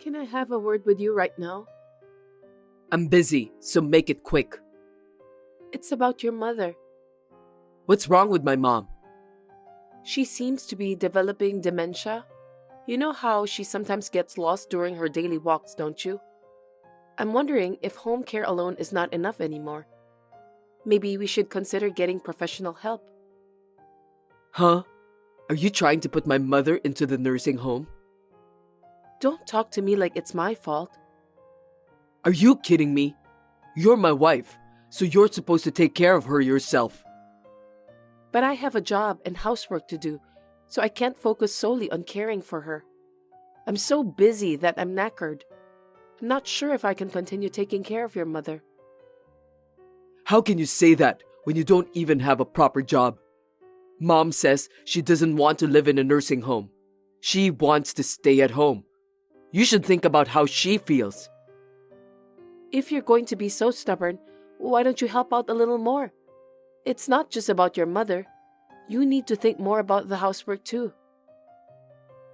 Can I have a word with you right now? I'm busy, so make it quick. It's about your mother. What's wrong with my mom? She seems to be developing dementia. You know how she sometimes gets lost during her daily walks, don't you? I'm wondering if home care alone is not enough anymore. Maybe we should consider getting professional help. Huh? Are you trying to put my mother into the nursing home? Don't talk to me like it's my fault. Are you kidding me? You're my wife, so you're supposed to take care of her yourself. But I have a job and housework to do, so I can't focus solely on caring for her. I'm so busy that I'm knackered. I'm not sure if I can continue taking care of your mother. How can you say that when you don't even have a proper job? Mom says she doesn't want to live in a nursing home. She wants to stay at home. You should think about how she feels. If you're going to be so stubborn, why don't you help out a little more? It's not just about your mother. You need to think more about the housework too.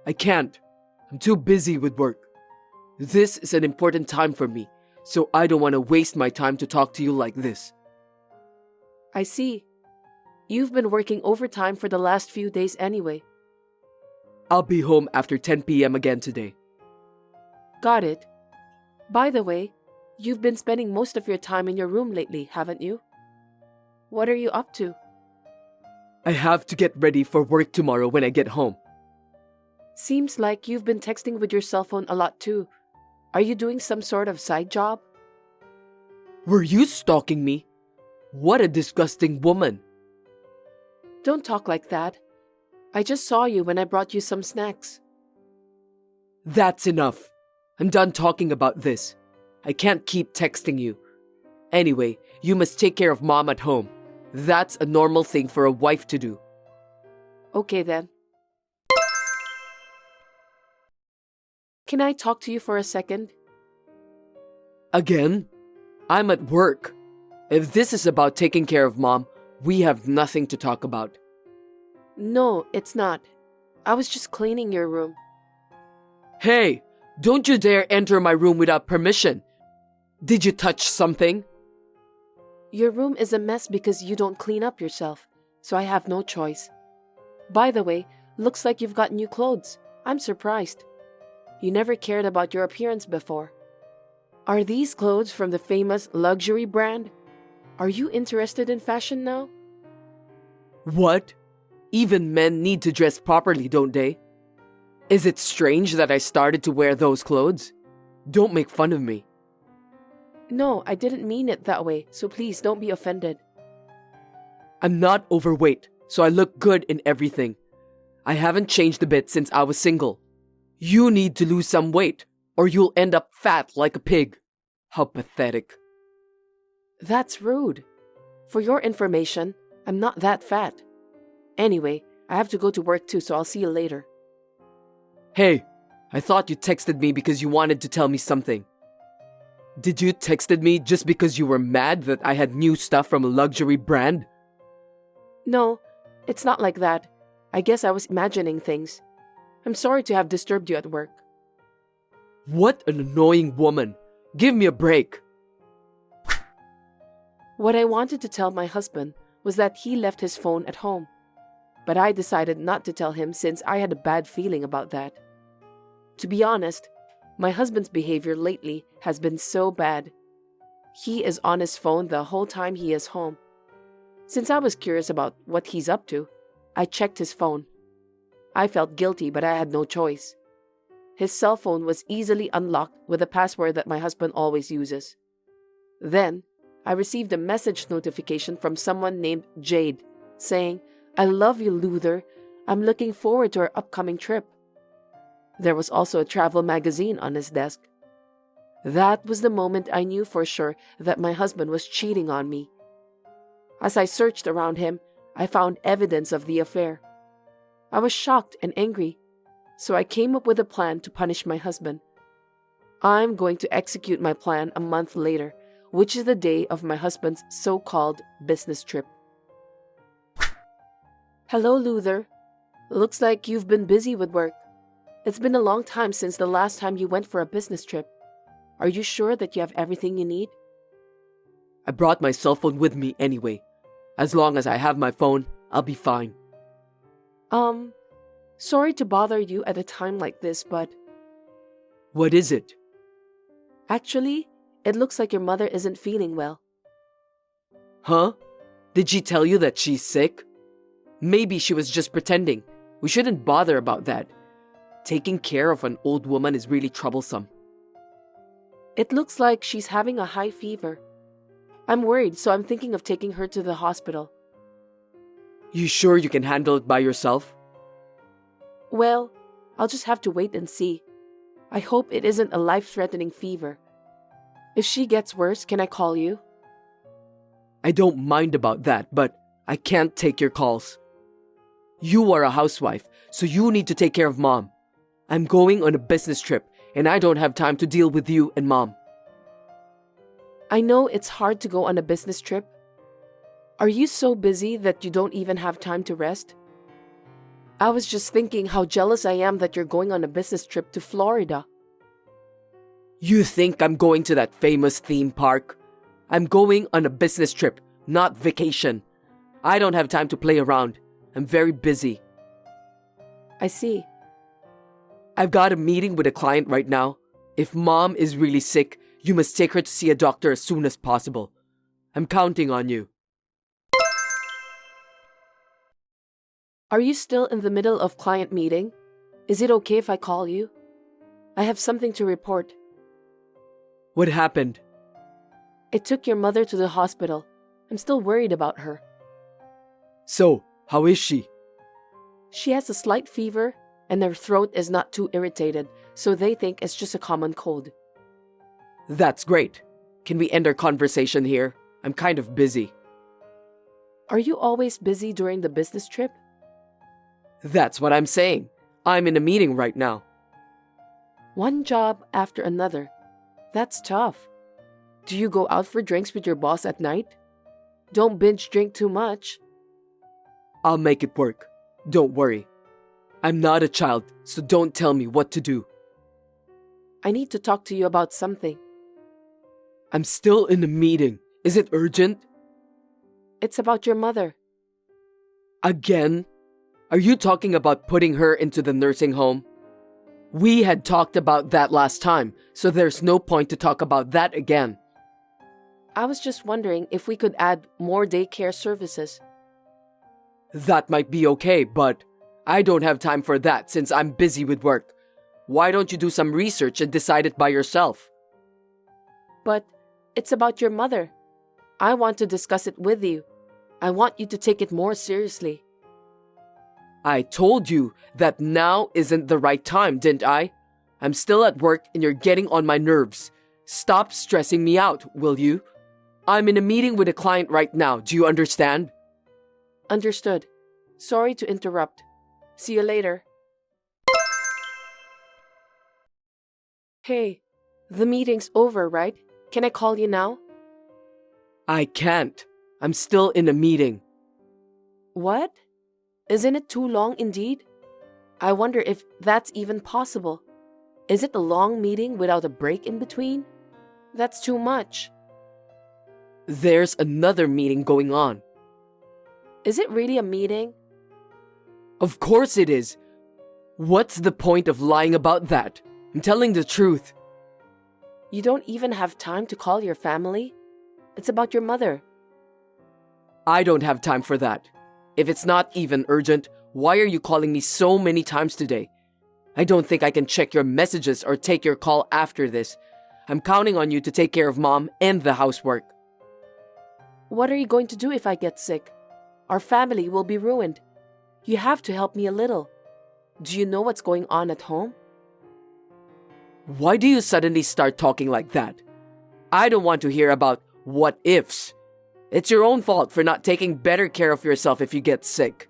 I can't. I'm too busy with work. This is an important time for me, so I don't want to waste my time to talk to you like this. I see. You've been working overtime for the last few days anyway. I'll be home after 10 p.m. again today. Got it. By the way, you've been spending most of your time in your room lately, haven't you? What are you up to? I have to get ready for work tomorrow when I get home. Seems like you've been texting with your cell phone a lot too. Are you doing some sort of side job? Were you stalking me? What a disgusting woman. Don't talk like that. I just saw you when I brought you some snacks. That's enough. I'm done talking about this. I can't keep texting you. Anyway, you must take care of mom at home. That's a normal thing for a wife to do. Okay then. Can I talk to you for a second? Again? I'm at work. If this is about taking care of mom, we have nothing to talk about. No, it's not. I was just cleaning your room. Hey, don't you dare enter my room without permission. Did you touch something? Your room is a mess because you don't clean up yourself, so I have no choice. By the way, looks like you've got new clothes. I'm surprised. You never cared about your appearance before. Are these clothes from the famous luxury brand? Are you interested in fashion now? What? Even men need to dress properly, don't they? Is it strange that I started to wear those clothes? Don't make fun of me. No, I didn't mean it that way, so please don't be offended. I'm not overweight, so I look good in everything. I haven't changed a bit since I was single. You need to lose some weight, or you'll end up fat like a pig. How pathetic. That's rude. For your information, I'm not that fat. Anyway, I have to go to work too, so I'll see you later. Hey, I thought you texted me because you wanted to tell me something. Did you texted me just because you were mad that I had new stuff from a luxury brand? No, it's not like that. I guess I was imagining things. I'm sorry to have disturbed you at work. What an annoying woman. Give me a break. What I wanted to tell my husband was that he left his phone at home. But I decided not to tell him since I had a bad feeling about that. To be honest, my husband's behavior lately has been so bad. He is on his phone the whole time he is home. Since I was curious about what he's up to, I checked his phone. I felt guilty, but I had no choice. His cell phone was easily unlocked with a password that my husband always uses. Then, I received a message notification from someone named Jade saying, "I love you, Luther. I'm looking forward to our upcoming trip." There was also a travel magazine on his desk. That was the moment I knew for sure that my husband was cheating on me. As I searched around him, I found evidence of the affair. I was shocked and angry, so I came up with a plan to punish my husband. I'm going to execute my plan a month later, which is the day of my husband's so-called business trip. Hello, Luther. Looks like you've been busy with work. It's been a long time since the last time you went for a business trip. Are you sure that you have everything you need? I brought my cell phone with me anyway. As long as I have my phone, I'll be fine. Sorry to bother you at a time like this, but What is it? actually, it looks like your mother isn't feeling well. Huh? Did she tell you that she's sick? Maybe she was just pretending. We shouldn't bother about that. Taking care of an old woman is really troublesome. It looks like she's having a high fever. I'm worried, so I'm thinking of taking her to the hospital. You sure you can handle it by yourself? Well, I'll just have to wait and see. I hope it isn't a life-threatening fever. If she gets worse, can I call you? I don't mind about that, but I can't take your calls. You are a housewife, so you need to take care of Mom. I'm going on a business trip, and I don't have time to deal with you and Mom. I know it's hard to go on a business trip. Are you so busy that you don't even have time to rest? I was just thinking how jealous I am that you're going on a business trip to Florida. You think I'm going to that famous theme park? I'm going on a business trip, not vacation. I don't have time to play around. I'm very busy. I see. I've got a meeting with a client right now. If Mom is really sick, you must take her to see a doctor as soon as possible. I'm counting on you. Are you still in the middle of client meeting? Is it okay if I call you? I have something to report. What happened? It took your mother to the hospital. I'm still worried about her. So, how is she? She has a slight fever, and her throat is not too irritated, so they think it's just a common cold. That's great. Can we end our conversation here? I'm kind of busy. Are you always busy during the business trip? That's what I'm saying. I'm in a meeting right now. One job after another. That's tough. Do you go out for drinks with your boss at night? Don't binge drink too much. I'll make it work. Don't worry. I'm not a child, so don't tell me what to do. I need to talk to you about something. I'm still in a meeting. Is it urgent? It's about your mother. Again? Are you talking about putting her into the nursing home? We had talked about that last time, so there's no point to talk about that again. I was just wondering if we could add more daycare services. That might be okay, but I don't have time for that since I'm busy with work. Why don't you do some research and decide it by yourself? But it's about your mother. I want to discuss it with you. I want you to take it more seriously. I told you that now isn't the right time, didn't I? I'm still at work and you're getting on my nerves. Stop stressing me out, will you? I'm in a meeting with a client right now. Do you understand? Understood. Sorry to interrupt. See you later. Hey, the meeting's over, right? Can I call you now? I can't. I'm still in a meeting. What? Isn't it too long indeed? I wonder if that's even possible. Is it a long meeting without a break in between? That's too much. There's another meeting going on. Is it really a meeting? Of course it is. What's the point of lying about that? I'm telling the truth. You don't even have time to call your family? It's about your mother. I don't have time for that. If it's not even urgent, why are you calling me so many times today? I don't think I can check your messages or take your call after this. I'm counting on you to take care of Mom and the housework. What are you going to do if I get sick? Our family will be ruined. You have to help me a little. Do you know what's going on at home? Why do you suddenly start talking like that? I don't want to hear about what ifs. It's your own fault for not taking better care of yourself if you get sick.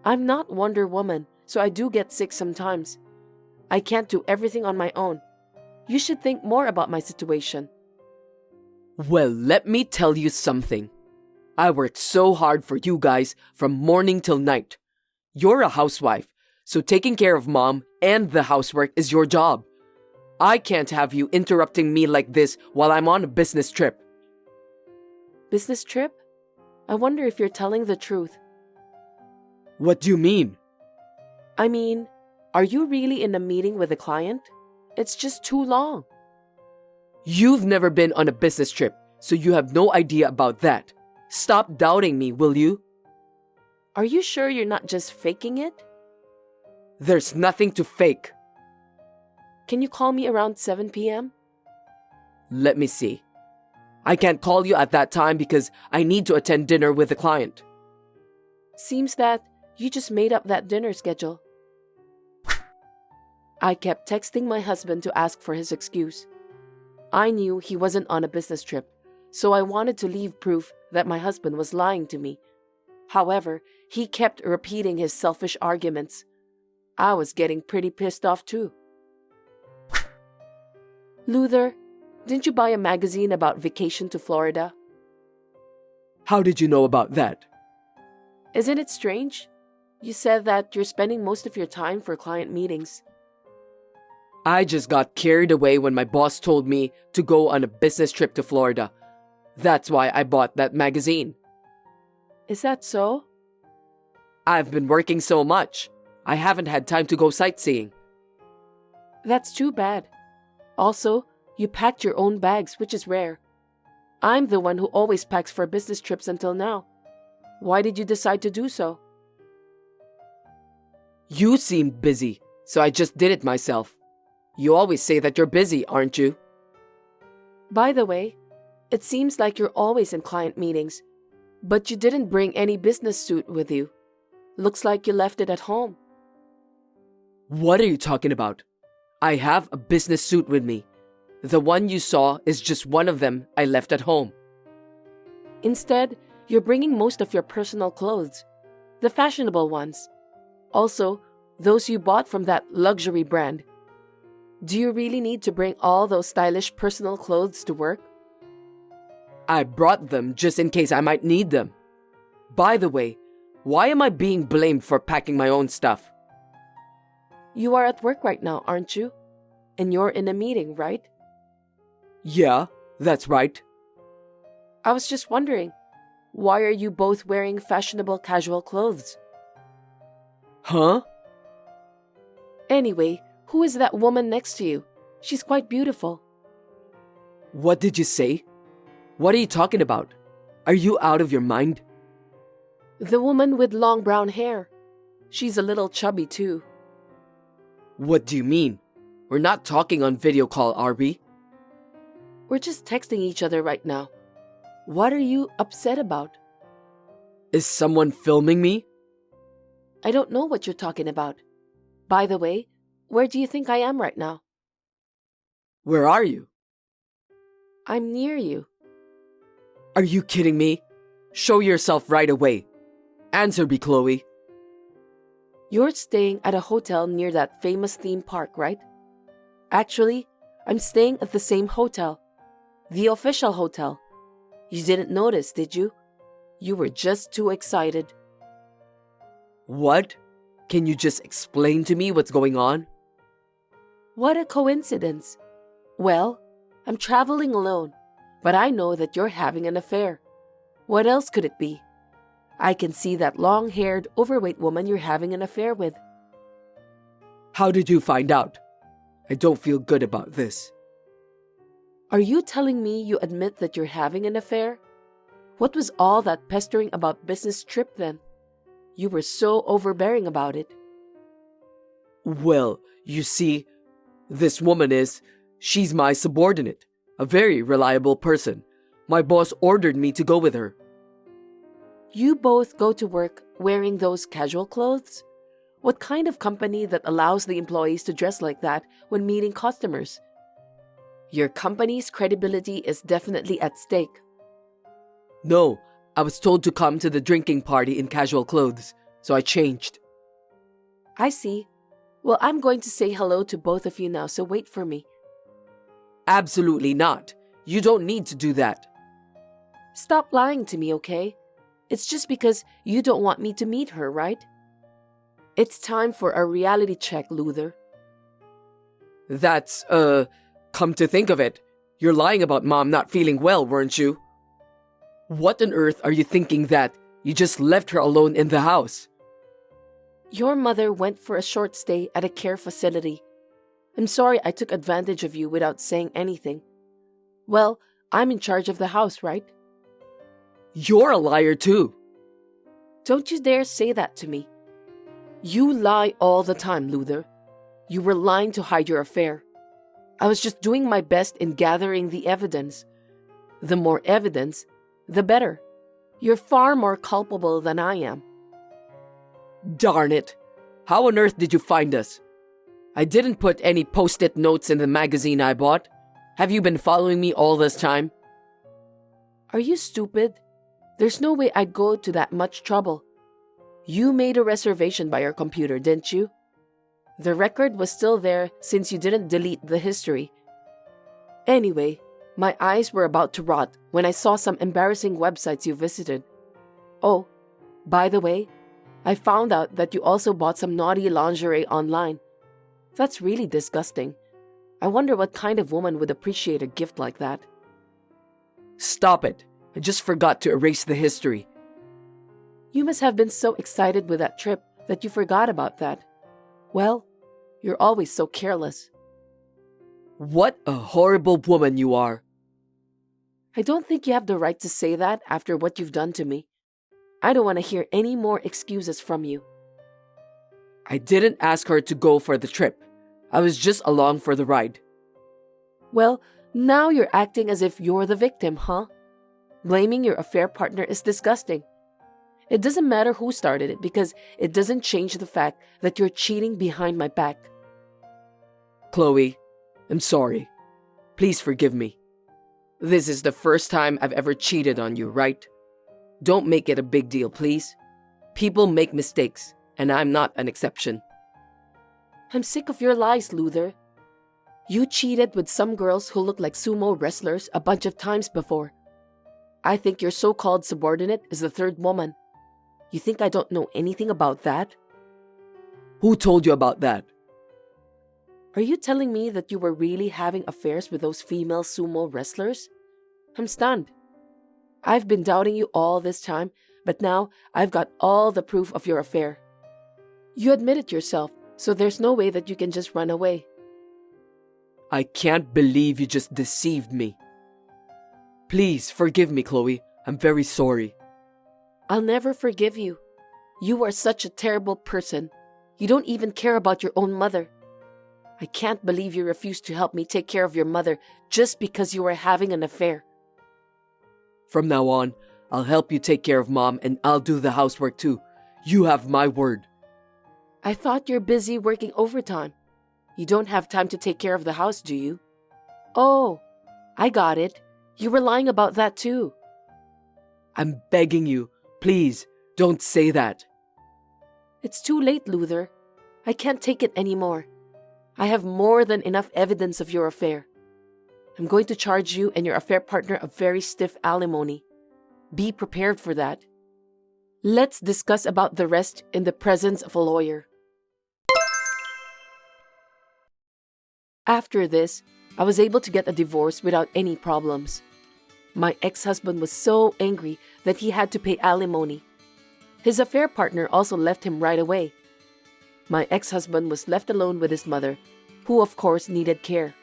I'm not Wonder Woman, so I do get sick sometimes. I can't do everything on my own. You should think more about my situation. Well, let me tell you something. I worked so hard for you guys from morning till night. You're a housewife, so taking care of mom and the housework is your job. I can't have you interrupting me like this while I'm on a business trip. Business trip? I wonder if you're telling the truth. What do you mean? I mean, are you really in a meeting with a client? It's just too long. You've never been on a business trip, so you have no idea about that. Stop doubting me, will you? Are you sure you're not just faking it? There's nothing to fake. Can you call me around 7 p.m.? Let me see. I can't call you at that time because I need to attend dinner with the client. Seems that you just made up that dinner schedule. I kept texting my husband to ask for his excuse. I knew he wasn't on a business trip, so I wanted to leave proof that my husband was lying to me. However, he kept repeating his selfish arguments. I was getting pretty pissed off too. Luther, didn't you buy a magazine about vacation to Florida? How did you know about that? Isn't it strange? You said that you're spending most of your time for client meetings. I just got carried away when my boss told me to go on a business trip to Florida. That's why I bought that magazine. Is that so? I've been working so much. I haven't had time to go sightseeing. That's too bad. Also, you packed your own bags, which is rare. I'm the one who always packs for business trips until now. Why did you decide to do so? You seemed busy, so I just did it myself. You always say that you're busy, aren't you? By the way, it seems like you're always in client meetings, but you didn't bring any business suit with you. Looks like you left it at home. What are you talking about? I have a business suit with me. The one you saw is just one of them I left at home. Instead, you're bringing most of your personal clothes, the fashionable ones. Also, those you bought from that luxury brand. Do you really need to bring all those stylish personal clothes to work? I brought them just in case I might need them. By the way, why am I being blamed for packing my own stuff? You are at work right now, aren't you? And you're in a meeting, right? Yeah, that's right. I was just wondering, why are you both wearing fashionable casual clothes? Huh? Anyway, who is that woman next to you? She's quite beautiful. What did you say? What are you talking about? Are you out of your mind? The woman with long brown hair. She's a little chubby too. What do you mean? We're not talking on video call, are we? We're just texting each other right now. What are you upset about? Is someone filming me? I don't know what you're talking about. By the way, where do you think I am right now? Where are you? I'm near you. Are you kidding me? Show yourself right away. Answer me, Chloe. You're staying at a hotel near that famous theme park, right? Actually, I'm staying at the same hotel. The official hotel. You didn't notice, did you? You were just too excited. What? Can you just explain to me what's going on? What a coincidence. Well, I'm traveling alone, but I know that you're having an affair. What else could it be? I can see that long-haired, overweight woman you're having an affair with. How did you find out? I don't feel good about this. Are you telling me you admit that you're having an affair? What was all that pestering about business trip then? You were so overbearing about it. Well, you see, this woman she's my subordinate, a very reliable person. My boss ordered me to go with her. You both go to work wearing those casual clothes? What kind of company that allows the employees to dress like that when meeting customers? Your company's credibility is definitely at stake. No, I was told to come to the drinking party in casual clothes, so I changed. I see. Well, I'm going to say hello to both of you now, so wait for me. Absolutely not. You don't need to do that. Stop lying to me, okay? It's just because you don't want me to meet her, right? It's time for a reality check, Luther. That's, come to think of it, you're lying about Mom not feeling well, weren't you? What on earth are you thinking that you just left her alone in the house? Your mother went for a short stay at a care facility. I'm sorry I took advantage of you without saying anything. Well, I'm in charge of the house, right? You're a liar too. Don't you dare say that to me. You lie all the time, Luther. You were lying to hide your affair. I was just doing my best in gathering the evidence. The more evidence, the better. You're far more culpable than I am. Darn it. How on earth did you find us? I didn't put any post-it notes in the magazine I bought. Have you been following me all this time? Are you stupid? There's no way I'd go to that much trouble. You made a reservation by your computer, didn't you? The record was still there since you didn't delete the history. Anyway, my eyes were about to rot when I saw some embarrassing websites you visited. Oh, by the way, I found out that you also bought some naughty lingerie online. That's really disgusting. I wonder what kind of woman would appreciate a gift like that. Stop it. I just forgot to erase the history. You must have been so excited with that trip that you forgot about that. Well, you're always so careless. What a horrible woman you are. I don't think you have the right to say that after what you've done to me. I don't want to hear any more excuses from you. I didn't ask her to go for the trip. I was just along for the ride. Well, now you're acting as if you're the victim, huh? Blaming your affair partner is disgusting. It doesn't matter who started it because it doesn't change the fact that you're cheating behind my back. Chloe, I'm sorry. Please forgive me. This is the first time I've ever cheated on you, right? Don't make it a big deal, please. People make mistakes, and I'm not an exception. I'm sick of your lies, Luther. You cheated with some girls who look like sumo wrestlers a bunch of times before. I think your so-called subordinate is the third woman. You think I don't know anything about that? Who told you about that? Are you telling me that you were really having affairs with those female sumo wrestlers? I'm stunned. I've been doubting you all this time, but now I've got all the proof of your affair. You admit it yourself, so there's no way that you can just run away. I can't believe you just deceived me. Please forgive me, Chloe. I'm very sorry. I'll never forgive you. You are such a terrible person. You don't even care about your own mother. I can't believe you refused to help me take care of your mother just because you were having an affair. From now on, I'll help you take care of Mom and I'll do the housework too. You have my word. I thought you're busy working overtime. You don't have time to take care of the house, do you? Oh, I got it. You were lying about that too. I'm begging you, please, don't say that. It's too late, Luther. I can't take it anymore. I have more than enough evidence of your affair. I'm going to charge you and your affair partner a very stiff alimony. Be prepared for that. Let's discuss about the rest in the presence of a lawyer. After this, I was able to get a divorce without any problems. My ex-husband was so angry that he had to pay alimony. His affair partner also left him right away. My ex-husband was left alone with his mother, who of course needed care.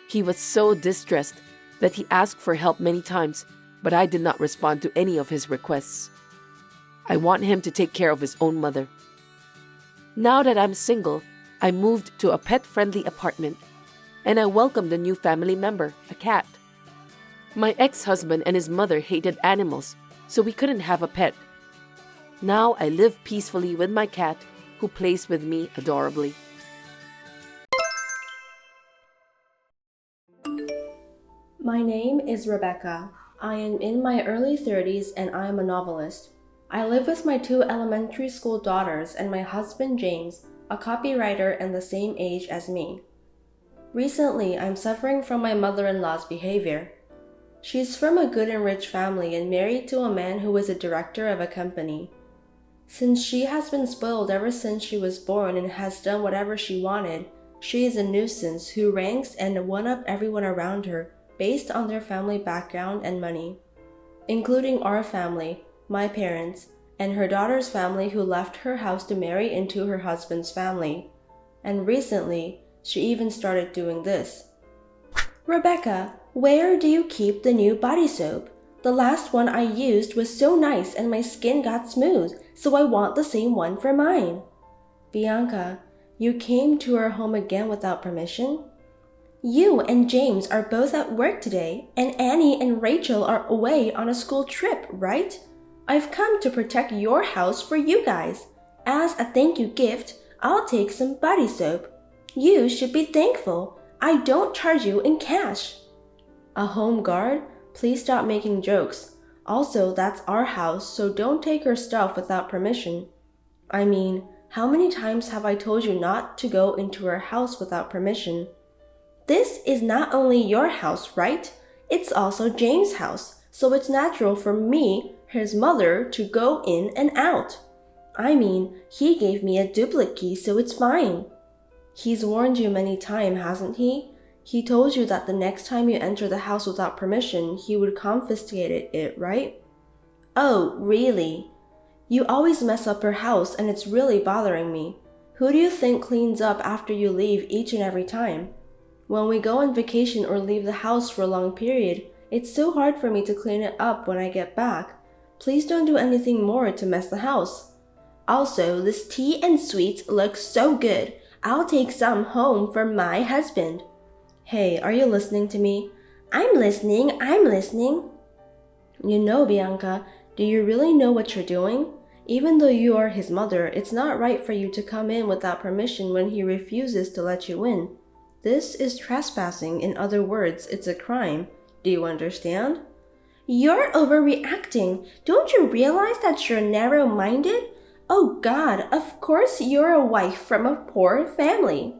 He was so distressed that he asked for help many times, but I did not respond to any of his requests. I want him to take care of his own mother. Now that I'm single, I moved to a pet-friendly apartment, and I welcomed a new family member, a cat. My ex-husband and his mother hated animals, so we couldn't have a pet. Now I live peacefully with my cat, who plays with me adorably. My name is Rebecca. I am in my early 30s and I am a novelist. I live with my 2 elementary school daughters and my husband James, a copywriter and the same age as me. Recently, I'm suffering from my mother-in-law's behavior. She's from a good and rich family and married to a man who is a director of a company. Since she has been spoiled ever since she was born and has done whatever she wanted, she is a nuisance who ranks and one-up everyone around her based on their family background and money, including our family, my parents, and her daughter's family who left her house to marry into her husband's family. And recently, she even started doing this. Rebecca, where do you keep the new body soap? The last one I used was so nice and my skin got smooth, so I want the same one for mine. Bianca, you came to our home again without permission? You and James are both at work today, and Annie and Rachel are away on a school trip, right? I've come to protect your house for you guys. As a thank you gift, I'll take some body soap. You should be thankful. I don't charge you in cash. A home guard? Please stop making jokes. Also, that's our house, so don't take her stuff without permission. I mean, how many times have I told you not to go into her house without permission? This is not only your house, right? It's also James' house, so it's natural for me, his mother, to go in and out. I mean, he gave me a duplicate key, so it's fine. He's warned you many times, hasn't he? He told you that the next time you enter the house without permission, he would confiscate it, right? Oh, really? You always mess up her house and it's really bothering me. Who do you think cleans up after you leave each and every time? When we go on vacation or leave the house for a long period, it's so hard for me to clean it up when I get back. Please don't do anything more to mess the house. Also, this tea and sweets look so good. I'll take some home for my husband. Hey, are you listening to me? I'm listening. You know, Bianca, do you really know what you're doing? Even though you are his mother, it's not right for you to come in without permission when he refuses to let you in. This is trespassing. In other words, it's a crime. Do you understand? You're overreacting. Don't you realize that you're narrow-minded? Oh God, of course you're a wife from a poor family.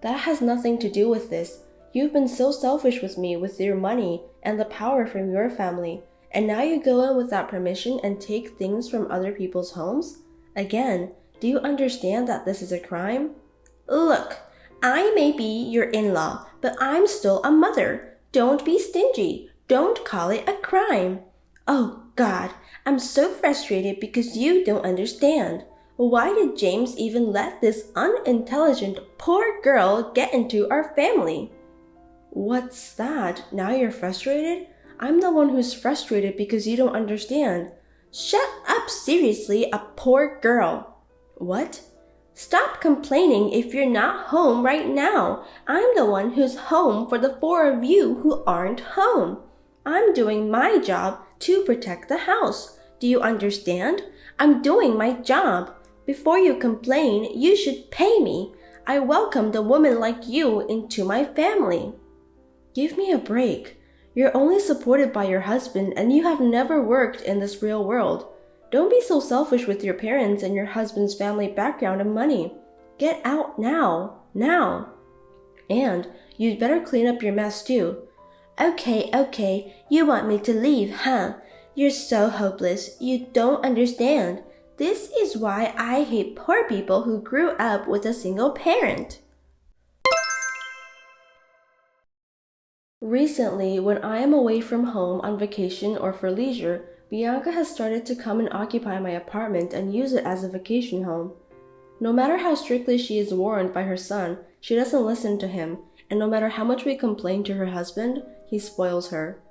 That has nothing to do with this. You've been so selfish with me with your money and the power from your family, and now you go in without permission and take things from other people's homes? Again, do you understand that this is a crime? Look, I may be your in-law, but I'm still a mother. Don't be stingy. Don't call it a crime. Oh God, I'm so frustrated because you don't understand. Why did James even let this unintelligent, poor girl get into our family? What's that? Now you're frustrated? I'm the one who's frustrated because you don't understand. Shut up, seriously, a poor girl. What? Stop complaining if you're not home right now. I'm the one who's home for the four of you who aren't home. I'm doing my job to protect the house. Do you understand? I'm doing my job. Before you complain, you should pay me. I welcomed a woman like you into my family. Give me a break. You're only supported by your husband and you have never worked in this real world. Don't be so selfish with your parents and your husband's family background and money. Get out now. And you'd better clean up your mess too. Okay, you want me to leave, huh? You're so hopeless. You don't understand. This is why I hate poor people who grew up with a single parent. Recently, when I am away from home on vacation or for leisure, Bianca has started to come and occupy my apartment and use it as a vacation home. No matter how strictly she is warned by her son, she doesn't listen to him, and no matter how much we complain to her husband, he spoils her.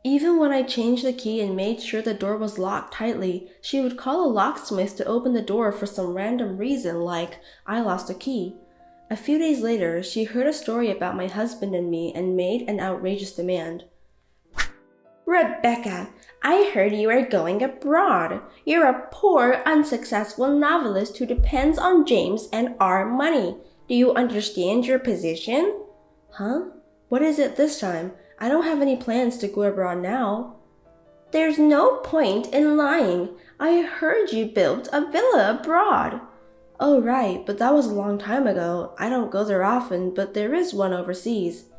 Even when I changed the key and made sure the door was locked tightly, she would call a locksmith to open the door for some random reason like, I lost a key. A few days later, she heard a story about my husband and me and made an outrageous demand. Rebecca, I heard you are going abroad. You're a poor, unsuccessful novelist who depends on James and our money. Do you understand your position? Huh? What is it this time? I don't have any plans to go abroad now. There's no point in lying. I heard you built a villa abroad. Oh, right, but that was a long time ago. I don't go there often, but there is one overseas.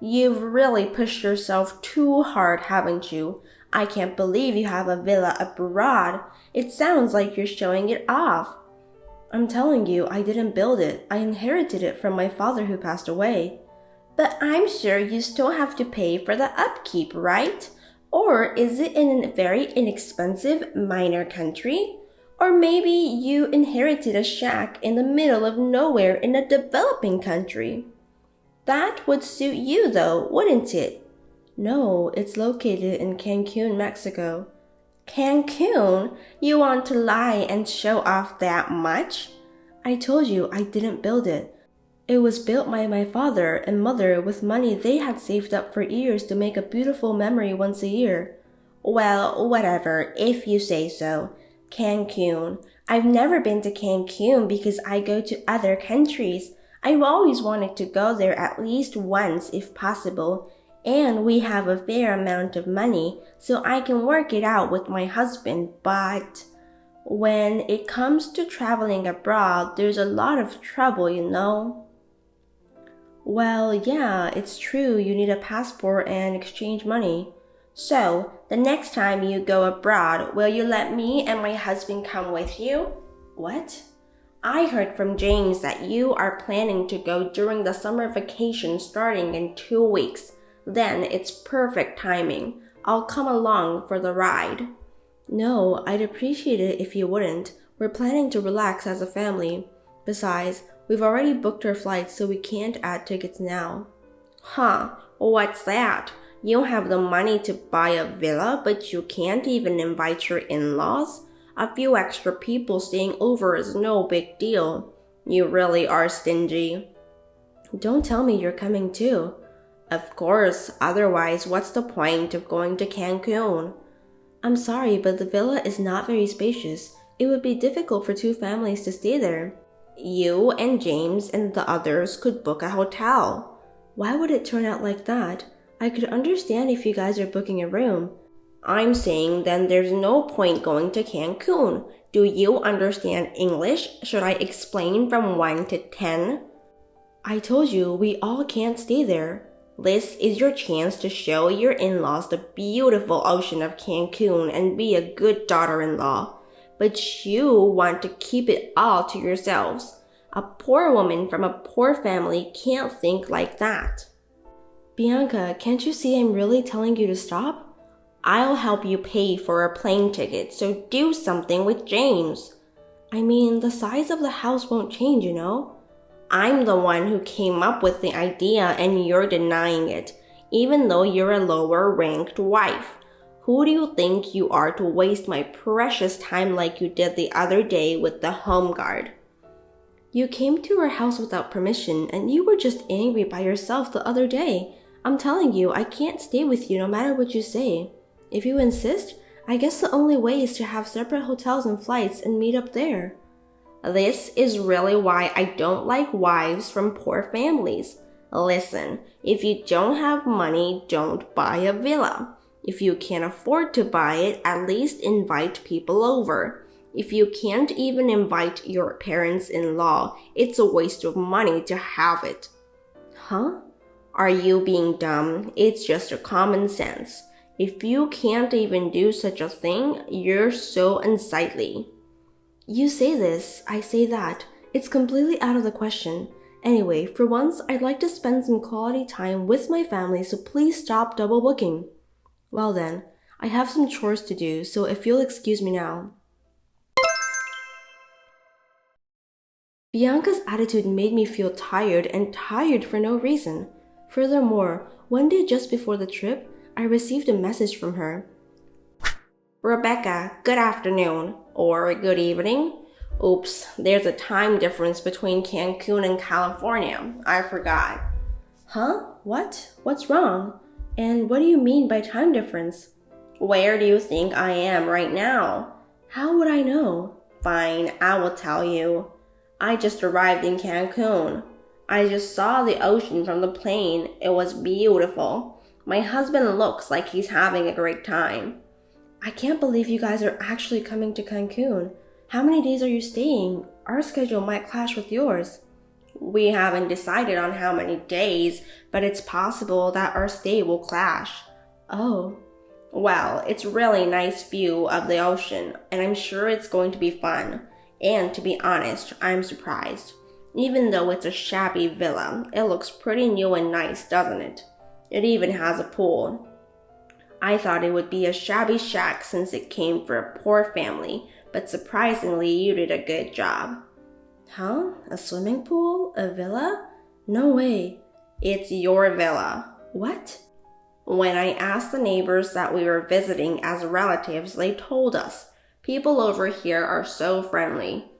You've really pushed yourself too hard, haven't you? I can't believe you have a villa abroad. It sounds like you're showing it off. I'm telling you, I didn't build it. I inherited it from my father who passed away. But I'm sure you still have to pay for the upkeep, right? Or is it in a very inexpensive minor country? Or maybe you inherited a shack in the middle of nowhere in a developing country. That would suit you though, wouldn't it? No, it's located in Cancun, Mexico. Cancun? You want to lie and show off that much? I told you I didn't build it. It was built by my father and mother with money they had saved up for years to make a beautiful memory once a year. Well, whatever, if you say so. Cancun. I've never been to Cancun because I go to other countries. I've always wanted to go there at least once if possible. And we have a fair amount of money, so I can work it out with my husband, but when it comes to traveling abroad, there's a lot of trouble, you know. Well, yeah, it's true you need a passport and exchange money. So, the next time you go abroad, will you let me and my husband come with you? What? I heard from James that you are planning to go during the summer vacation starting in 2 weeks. Then it's perfect timing. I'll come along for the ride. No, I'd appreciate it if you wouldn't. We're planning to relax as a family. Besides, we've already booked our flights, so we can't add tickets now. Huh, what's that? You have the money to buy a villa, but you can't even invite your in-laws? A few extra people staying over is no big deal. You really are stingy. Don't tell me you're coming too. Of course, otherwise what's the point of going to Cancun? I'm sorry, but the villa is not very spacious. It would be difficult for 2 families to stay there. You and James and the others could book a hotel. Why would it turn out like that? I could understand if you guys are booking a room. I'm saying then there's no point going to Cancun. Do you understand English? Should I explain from 1 to 10? I told you we all can't stay there. This is your chance to show your in-laws the beautiful ocean of Cancun and be a good daughter-in-law. But you want to keep it all to yourselves. A poor woman from a poor family can't think like that. Bianca, can't you see I'm really telling you to stop? I'll help you pay for a plane ticket, so do something with James. I mean, the size of the house won't change, you know? I'm the one who came up with the idea and you're denying it, even though you're a lower-ranked wife. Who do you think you are to waste my precious time like you did the other day with the home guard? You came to our house without permission and you were just angry by yourself the other day. I'm telling you, I can't stay with you no matter what you say. If you insist, I guess the only way is to have separate hotels and flights and meet up there. This is really why I don't like wives from poor families. Listen, if you don't have money, don't buy a villa. If you can't afford to buy it, at least invite people over. If you can't even invite your parents-in-law, it's a waste of money to have it. Huh? Are you being dumb? It's just a common sense. If you can't even do such a thing, you're so unsightly. You say this, I say that. It's completely out of the question. Anyway, for once, I'd like to spend some quality time with my family, so please stop double booking. Well then, I have some chores to do, so if you'll excuse me now. Bianca's attitude made me feel tired and tired for no reason. Furthermore, one day just before the trip, I received a message from her. Rebecca, good afternoon, or good evening. Oops, there's a time difference between Cancun and California. I forgot. Huh? What? What's wrong? And what do you mean by time difference? Where do you think I am right now? How would I know? Fine, I will tell you. I just arrived in Cancun. I just saw the ocean from the plane. It was beautiful. My husband looks like he's having a great time. I can't believe you guys are actually coming to Cancun. How many days are you staying? Our schedule might clash with yours. We haven't decided on how many days, but it's possible that our stay will clash. Oh, Well, it's really nice view of the ocean, and I'm sure it's going to be fun. And to be honest, I'm surprised. Even though it's a shabby villa, it looks pretty new and nice, doesn't it? It even has a pool. I thought it would be a shabby shack since it came for a poor family, but surprisingly, you did a good job. Huh? A swimming pool? A villa? No way. It's your villa. What? When I asked the neighbors that we were visiting as relatives, they told us, people over here are so friendly.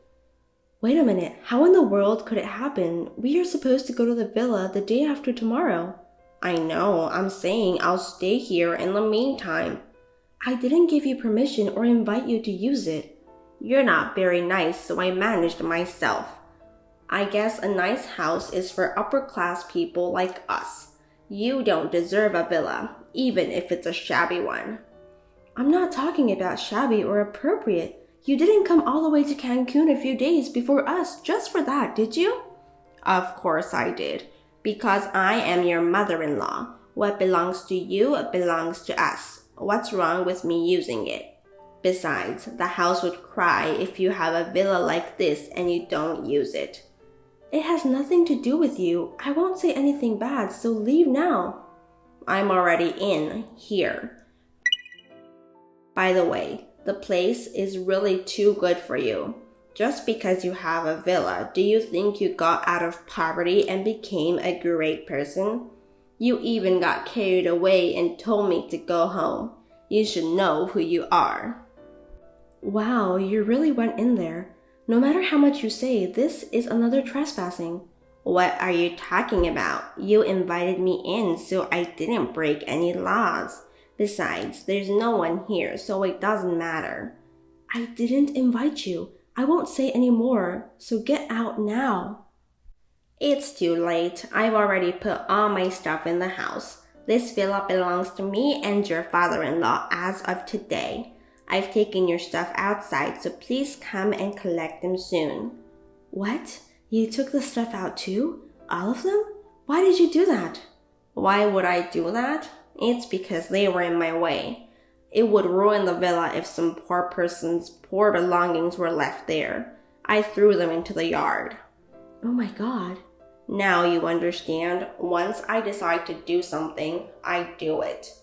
Wait a minute, how in the world could it happen? We are supposed to go to the villa the day after tomorrow. I know, I'm saying I'll stay here in the meantime. I didn't give you permission or invite you to use it. You're not very nice, so I managed myself. I guess a nice house is for upper-class people like us. You don't deserve a villa, even if it's a shabby one. I'm not talking about shabby or appropriate. You didn't come all the way to Cancun a few days before us just for that, did you? Of course I did, because I am your mother-in-law. What belongs to you belongs to us. What's wrong with me using it? Besides, the house would cry if you have a villa like this and you don't use it. It has nothing to do with you. I won't say anything bad, so leave now. I'm already in here. By the way, the place is really too good for you. Just because you have a villa, do you think you got out of poverty and became a great person? You even got carried away and told me to go home. You should know who you are. Wow, you really went in there. No matter how much you say, this is another trespassing. What are you talking about? You invited me in, so I didn't break any laws. Besides, there's no one here, so it doesn't matter. I didn't invite you. I won't say any more, so get out now. It's too late. I've already put all my stuff in the house. This villa belongs to me and your father-in-law as of today. I've taken your stuff outside, so please come and collect them soon. What? You took the stuff out too? All of them? Why did you do that? Why would I do that? It's because they were in my way. It would ruin the villa if some poor person's poor belongings were left there. I threw them into the yard. Oh my God. Now you understand. Once I decide to do something, I do it.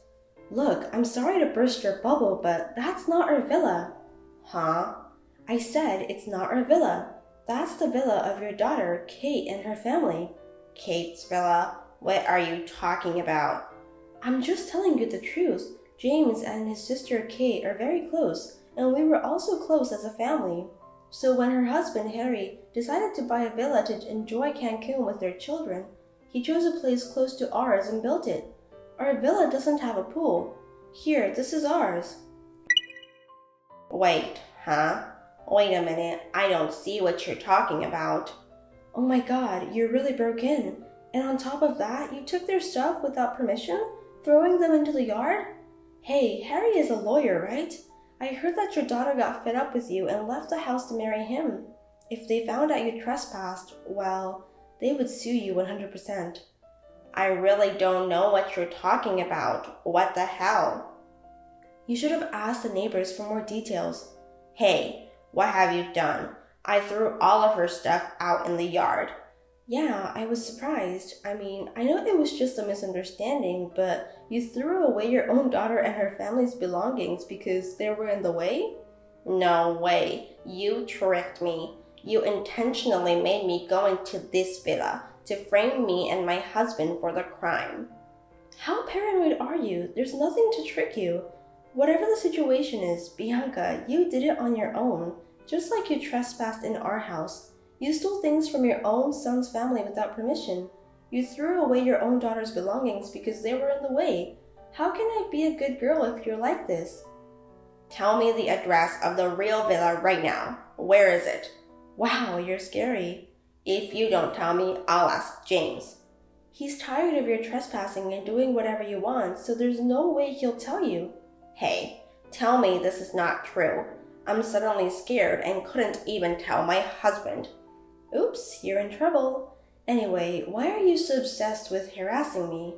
Look, I'm sorry to burst your bubble, but that's not our villa. Huh? I said it's not our villa. That's the villa of your daughter, Kate, and her family. Kate's villa? What are you talking about? I'm just telling you the truth. James and his sister Kate are very close, and we were also close as a family. So when her husband, Harry, decided to buy a villa to enjoy Cancun with their children, he chose a place close to ours and built it. Our villa doesn't have a pool. Here, this is ours. Wait, huh? Wait a minute, I don't see what you're talking about. Oh my God, you really broke in. And on top of that, you took their stuff without permission, throwing them into the yard? Hey, Harry is a lawyer, right? I heard that your daughter got fed up with you and left the house to marry him. If they found out you trespassed, well, they would sue you 100%. I really don't know what you're talking about. What the hell? You should have asked the neighbors for more details. Hey, what have you done? I threw all of her stuff out in the yard. Yeah, I was surprised. I mean, I know it was just a misunderstanding, but you threw away your own daughter and her family's belongings because they were in the way? No way. You tricked me. You intentionally made me go into this villa to frame me and my husband for the crime. How paranoid are you? There's nothing to trick you. Whatever the situation is, Bianca, you did it on your own, just like you trespassed in our house. You stole things from your own son's family without permission. You threw away your own daughter's belongings because they were in the way. How can I be a good girl if you're like this? Tell me the address of the real villa right now. Where is it? Wow, you're scary. If you don't tell me, I'll ask James. He's tired of your trespassing and doing whatever you want, so there's no way he'll tell you. Hey, tell me this is not true. I'm suddenly scared and couldn't even tell my husband. Oops, you're in trouble. Anyway, why are you so obsessed with harassing me?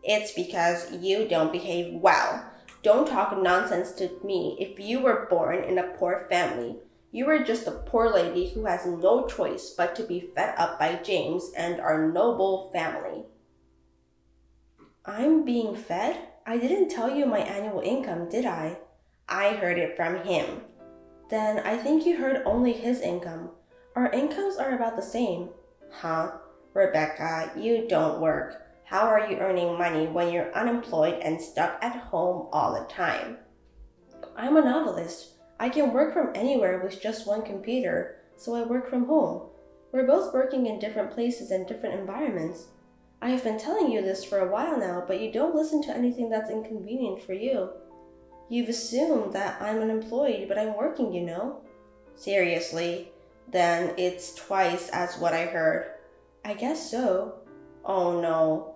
It's because you don't behave well. Don't talk nonsense to me. If you were born in a poor family, you were just a poor lady who has no choice but to be fed up by James and our noble family. I'm being fed? I didn't tell you my annual income, did I? I heard it from him. Then I think you heard only his income. Our incomes are about the same. Huh? Rebecca, you don't work. How are you earning money when you're unemployed and stuck at home all the time? I'm a novelist. I can work from anywhere with just one computer, so I work from home. We're both working in different places and different environments. I have been telling you this for a while now, but you don't listen to anything that's inconvenient for you. You've assumed that I'm unemployed, but I'm working, you know. Seriously? Then it's twice as what I heard. I guess so. Oh no.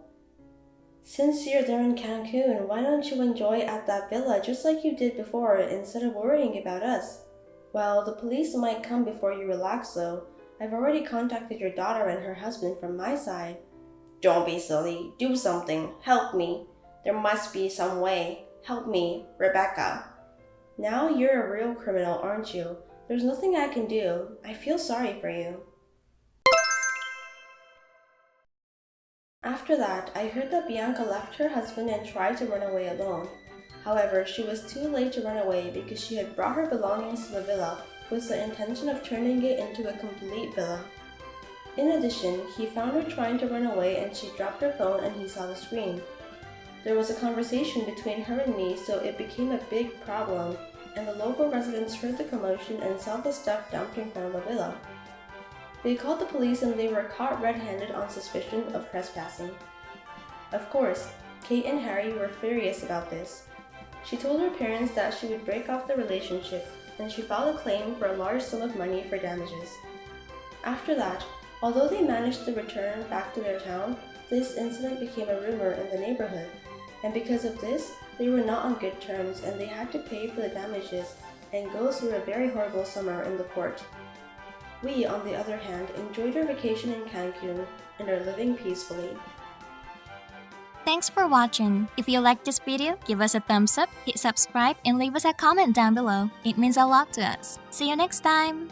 Since you're there in Cancun, why don't you enjoy at that villa just like you did before instead of worrying about us? Well, the police might come before you relax though. I've already contacted your daughter and her husband from my side. Don't be silly. Do something. Help me. There must be some way. Help me, Rebecca. Now you're a real criminal, aren't you? There's nothing I can do. I feel sorry for you. After that, I heard that Bianca left her husband and tried to run away alone. However, she was too late to run away because she had brought her belongings to the villa with the intention of turning it into a complete villa. In addition, he found her trying to run away and she dropped her phone and he saw the screen. There was a conversation between her and me, so it became a big problem, and the local residents heard the commotion and saw the stuff dumped in front of the villa. They called the police and they were caught red-handed on suspicion of trespassing. Of course, Kate and Harry were furious about this. She told her parents that she would break off the relationship, and she filed a claim for a large sum of money for damages. After that, although they managed to return back to their town, this incident became a rumor in the neighborhood, and because of this, they were not on good terms and they had to pay for the damages and go through a very horrible summer in the court. We, on the other hand, enjoyed our vacation in Cancun and are living peacefully. Thanks for watching. If you liked this video, give us a thumbs up, hit subscribe, and leave us a comment down below. It means a lot to us. See you next time!